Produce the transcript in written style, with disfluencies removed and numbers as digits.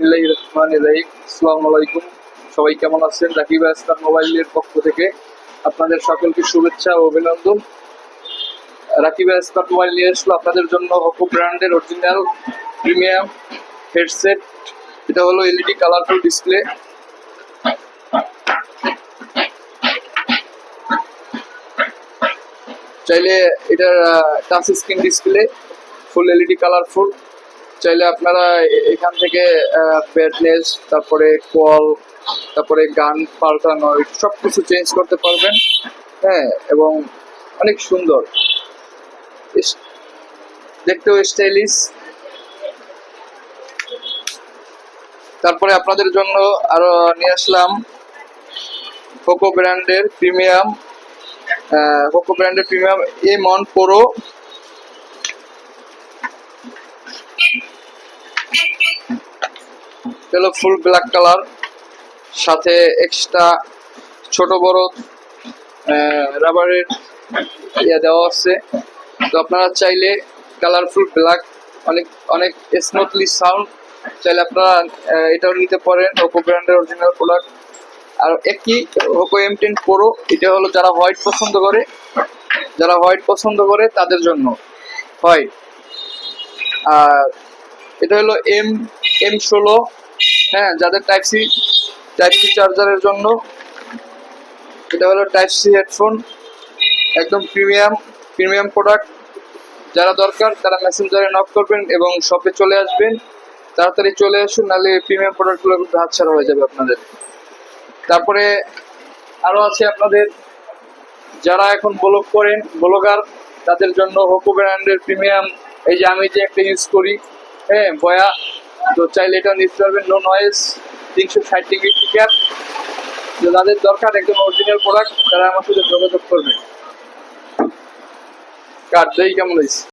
বিসমিল্লাহির রহমানির রহিম। আসসালামু আলাইকুম, সবাই কেমন আছেন? রাকিব স্মার্ট মোবাইলের পক্ষ থেকে আপনাদের সকলকে শুভেচ্ছা ও অভিনন্দন। রাকিব স্মার্ট মোবাইল নিয়ে আসলো আপনাদের জন্য ওপো ব্র্যান্ডের অরিজিনাল প্রিমিয়াম হেডসেট। এটা হলো এলইডি কালারফুল ডিসপ্লে। চাইলে এটা টাচ স্ক্রিন ডিসপ্লে, ফুল এলইডি কালারফুল। চাইলে আপনারা এখান থেকে ব্রাইটনেস, তারপরে কল, তারপরে গান পাল্টানো, সব কিছু চেঞ্জ করতে পারবেন। হ্যাঁ, এবং অনেক সুন্দর, দেখতেও স্টাইলিশ। তারপরে আপনাদের জন্য আরো নিয়ে আসলাম ওপো ব্র্যান্ডের প্রিমিয়াম M1 Pro। হলো ফুল ব্ল্যাক কালার, সাথে এক্সট্রা ছোট বড় রাবারের দেওয়া আছে। তো আপনারা চাইলে কালারফুল ব্ল্যাক, অনেক অনেক স্মুথলি সাউন্ড, চাইলে আপনারা এটাও নিতে পারেন, ওপো ব্র্যান্ডের অরিজিনাল প্রোডাক্ট। আর একই ওপো M10 Pro, এটা হলো যারা হোয়াইট পছন্দ করে তাদের জন্য হোয়াইট। আর এটা হলো M16, হ্যাঁ, যাদের টাইপ সি চার্জারের জন্য। এটা হলো টাইপ সি হেডফোন, একদম প্রিমিয়াম প্রোডাক্ট। যারা দরকার তারা মেসেঞ্জারে নক করবেন এবং শপে চলে আসবেন। তাড়াতাড়ি চলে আসুন, নাহলে প্রিমিয়াম প্রোডাক্টগুলো কিন্তু হাতছাড়া হয়ে যাবে আপনাদের। তারপরে আরো আছে আপনাদের যারা এখন ব্লগার, তাদের জন্য ওপো ব্র্যান্ডের প্রিমিয়াম, এই যে আমি যে একটা ইউজ করি, হ্যাঁ, বয়া, তো চাইলে এটা নিতে পারবেন। No noise, 360 degree cap. যাদের দরকার একদম অরিজিনাল প্রোডাক্ট, তারা আমার সাথে যোগাযোগ করবে। কার্ড দেই কেমন হয়েছে?